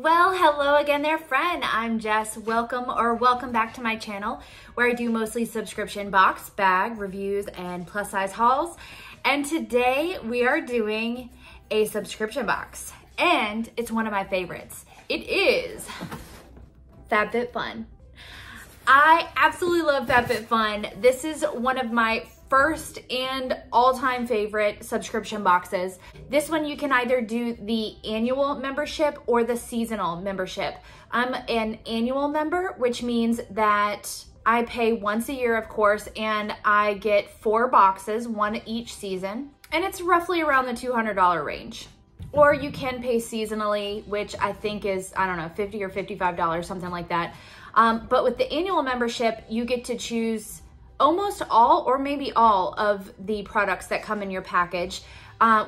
Well, hello again there, friend. I'm Jess. Welcome back to my channel where I do mostly subscription box, bag, reviews, and plus size hauls. And today we are doing a subscription box and it's one of my favorites. It is FabFitFun. I absolutely love FabFitFun. This is one of my first and all-time favorite subscription boxes. This one you can either do the annual membership or the seasonal membership. I'm an annual member, which means that I pay once a year, of course, and I get 4 boxes, one each season, and it's roughly around the $200 range. Or you can pay seasonally, which I think is, I don't know, $50 or $55, something like that. But with the annual membership, you get to choose almost all or maybe all of the products that come in your package.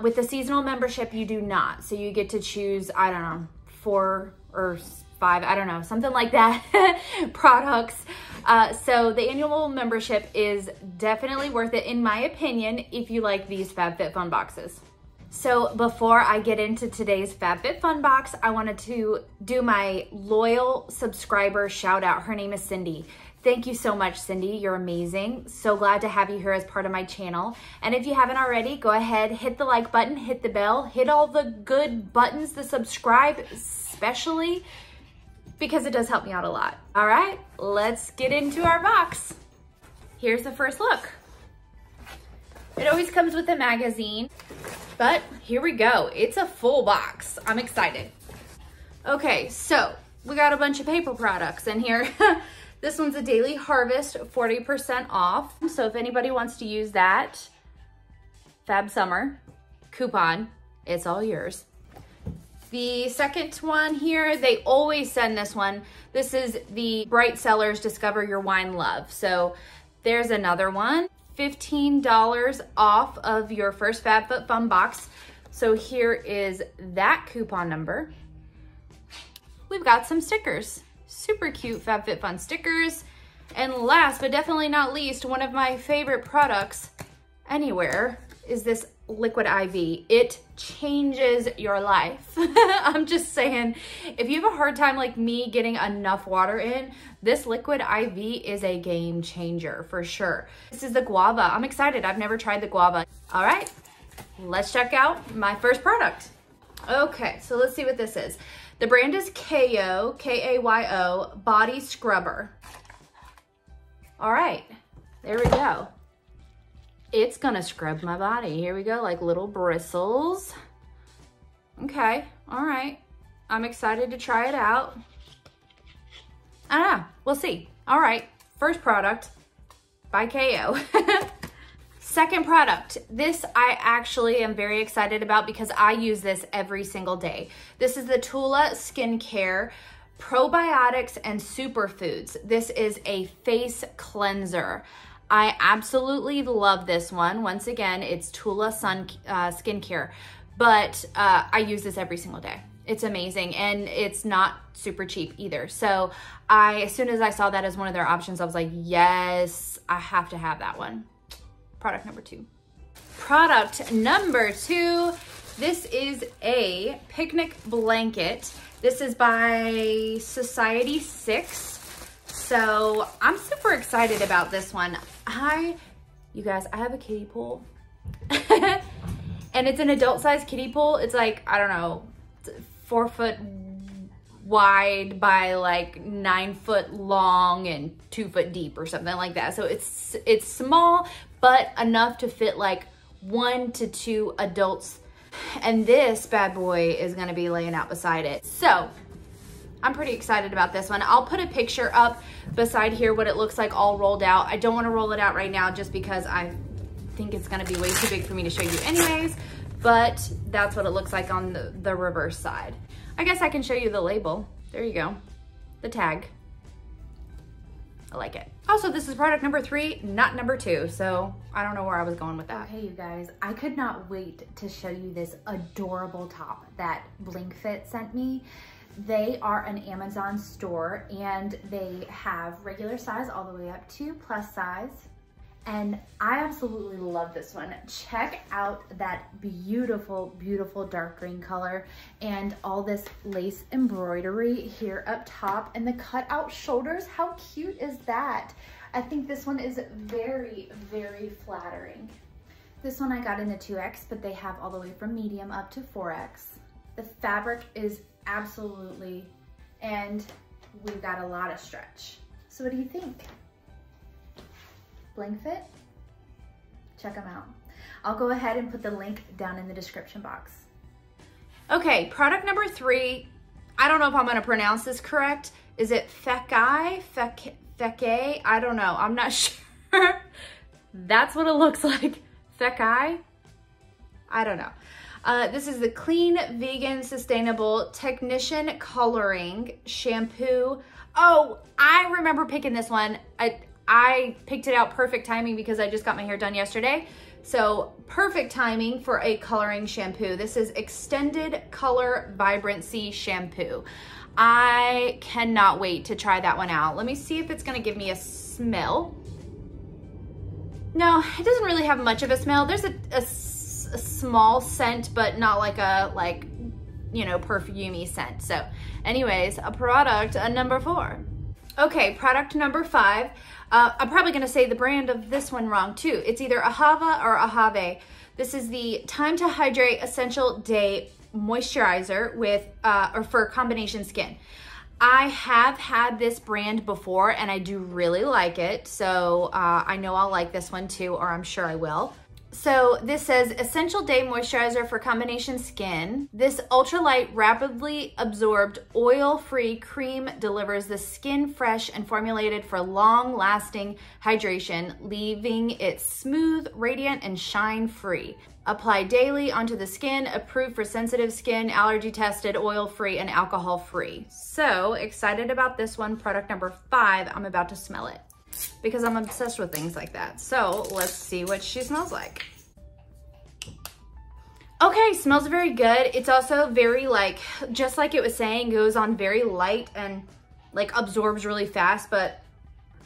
With the seasonal membership, you do not. So you get to choose, I don't know, 4 or 5, I don't know, something like that, products. So the annual membership is definitely worth it, in my opinion, if you like these FabFitFun boxes. So before I get into today's FabFitFun box, I wanted to do my loyal subscriber shout out. Her name is Cindy. Thank you so much, Cindy. You're amazing. So glad to have you here as part of my channel. And if you haven't already, go ahead, hit the like button, hit the bell, hit all the good buttons, the subscribe especially, because it does help me out a lot. All right, let's get into our box. Here's the first look. It always comes with a magazine, but here we go. It's a full box. I'm excited. Okay, so we got a bunch of paper products in here. This one's a Daily Harvest 40% off. So if anybody wants to use that Fab Summer coupon, it's all yours. The second one here, they always send this one. This is the Bright Cellars Discover Your Wine Love. So there's another one. $15 off of your first FabFitFun box. So here is that coupon number. We've got some stickers. Super cute FabFitFun stickers. And last but definitely not least, one of my favorite products anywhere is this Liquid IV. It changes your life. I'm just saying, if you have a hard time like me getting enough water in, this Liquid IV is a game changer for sure. This is the guava. I'm excited. I've never tried the guava. All right, let's check out my first product. Okay, so let's see what this is. The brand is KAYO, K-A-Y-O, Body Scrubber. All right, there we go. It's gonna scrub my body. Here we go, like little bristles. Okay, all right. I'm excited to try it out. I don't know, we'll see. All right, first product by KAYO. Second product, this I actually am very excited about because I use this every single day. This is the Tula Skincare Probiotics and Superfoods. This is a face cleanser. I absolutely love this one. Once again, it's Tula Skincare, but I use this every single day. It's amazing, and it's not super cheap either. So as soon as I saw that as one of their options, I was like, yes, I have to have that one. Product number 2. Product number 2, this is a picnic blanket. This is by Society 6. So I'm super excited about this one. You guys, I have a kiddie pool and it's an adult size kiddie pool. It's like, I don't know, 4 foot wide by like 9 foot long and 2 foot deep or something like that. So it's small, but enough to fit like 1 to 2 adults. And this bad boy is gonna be laying out beside it. So I'm pretty excited about this one. I'll put a picture up beside here what it looks like all rolled out. I don't wanna roll it out right now just because I think it's gonna be way too big for me to show you anyways, but that's what it looks like on the reverse side. I guess I can show you the label. There you go, the tag. I like it. Also, this is product number 3, not number 2, so I don't know where I was going with that. Okay, you guys, I could not wait to show you this adorable top that BlinkFit sent me. They are an Amazon store and they have regular size all the way up to plus size. And I absolutely love this one. Check out that beautiful, beautiful dark green color and all this lace embroidery here up top and the cutout shoulders. How cute is that? I think this one is very, very flattering. This one I got in a 2X, but they have all the way from medium up to 4X. The fabric is absolutely, and we've got a lot of stretch. So what do you think? Bling Fit? Check them out. I'll go ahead and put the link down in the description box. Okay, product number 3. I don't know if I'm gonna pronounce this correct. Is it Fekkai? Fekkai? I don't know, I'm not sure. That's what it looks like. Fekkai? I don't know. This is the Clean Vegan Sustainable Technician Coloring Shampoo. Oh, I remember picking this one. I picked it out perfect timing because I just got my hair done yesterday. So perfect timing for a coloring shampoo. This is Extended Color Vibrancy Shampoo. I cannot wait to try that one out. Let me see if it's gonna give me a smell. No, it doesn't really have much of a smell. There's a small scent, but not like a, you know, perfumey scent. So anyways, a product number 4. Okay, product number 5. I'm probably gonna say the brand of this one wrong too. It's either Ahava or Ahave. This is the Time to Hydrate Essential Day Moisturizer with, or for combination skin. I have had this brand before and I do really like it. So I know I'll like this one too, or I'm sure I will. So this says Essential Day Moisturizer for Combination Skin. This ultralight, rapidly absorbed, oil-free cream delivers the skin fresh and formulated for long-lasting hydration, leaving it smooth, radiant, and shine-free. Apply daily onto the skin, approved for sensitive skin, allergy-tested, oil-free, and alcohol-free. So excited about this one, product number 5. I'm about to smell it, because I'm obsessed with things like that. So let's see what she smells like. Okay, smells very good. It's also very just like it was saying, goes on very light and absorbs really fast, but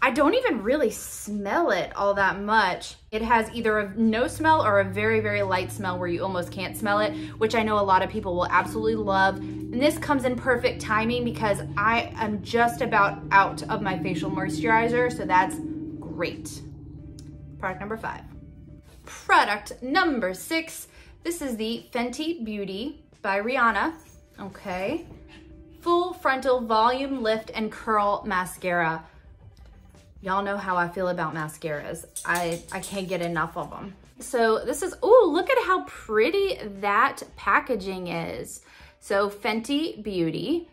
I don't even really smell it all that much. It has either a no smell or a very, very light smell where you almost can't smell it, which I know a lot of people will absolutely love. And this comes in perfect timing because I am just about out of my facial moisturizer, so that's great. Product number 5. Product number 6. This is the Fenty Beauty by Rihanna. Okay. Full Frontal Volume Lift and Curl Mascara. Y'all know how I feel about mascaras. I can't get enough of them. So this is, oh, look at how pretty that packaging is. So Fenty Beauty.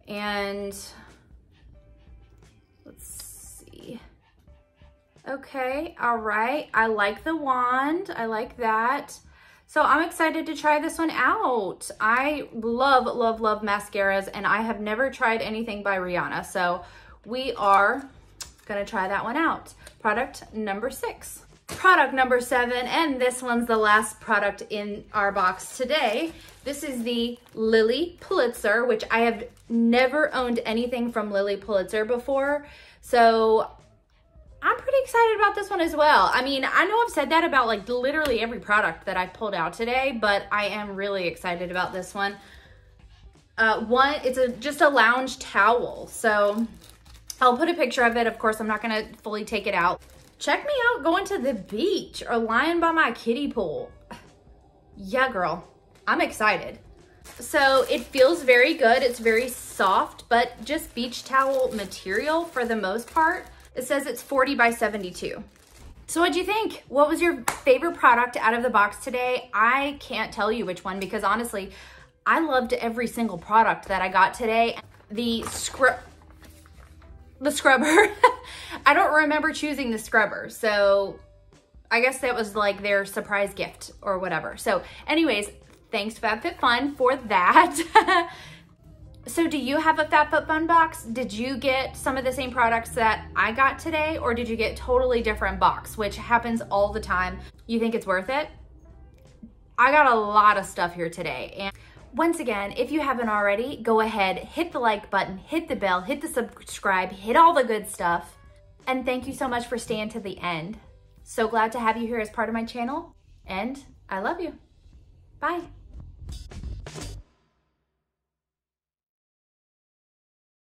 And let's see. Okay, all right. I like the wand, I like that. So I'm excited to try this one out. I love, love, love mascaras and I have never tried anything by Rihanna. So we are gonna try that one out. Product number 6. Product number 7, and this one's the last product in our box today. This is the Lilly Pulitzer, which I have never owned anything from Lilly Pulitzer before. So I'm pretty excited about this one as well. I mean, I know I've said that about literally every product that I pulled out today, but I am really excited about this one. It's just a lounge towel. So I'll put a picture of it. Of course, I'm not gonna fully take it out. Check me out going to the beach or lying by my kiddie pool. Yeah, girl, I'm excited. So it feels very good. It's very soft, but just beach towel material for the most part. It says it's 40 by 72. So what'd you think? What was your favorite product out of the box today? I can't tell you which one because honestly, I loved every single product that I got today. The scrubber. I don't remember choosing the scrubber. So I guess that was their surprise gift or whatever. So anyways, thanks FabFitFun for that. So do you have a FabFitFun box? Did you get some of the same products that I got today, or did you get totally different box, which happens all the time? You think it's worth it? I got a lot of stuff here today. And once again, if you haven't already, go ahead, hit the like button, hit the bell, hit the subscribe, hit all the good stuff. And thank you so much for staying to the end. So glad to have you here as part of my channel, and I love you. Bye.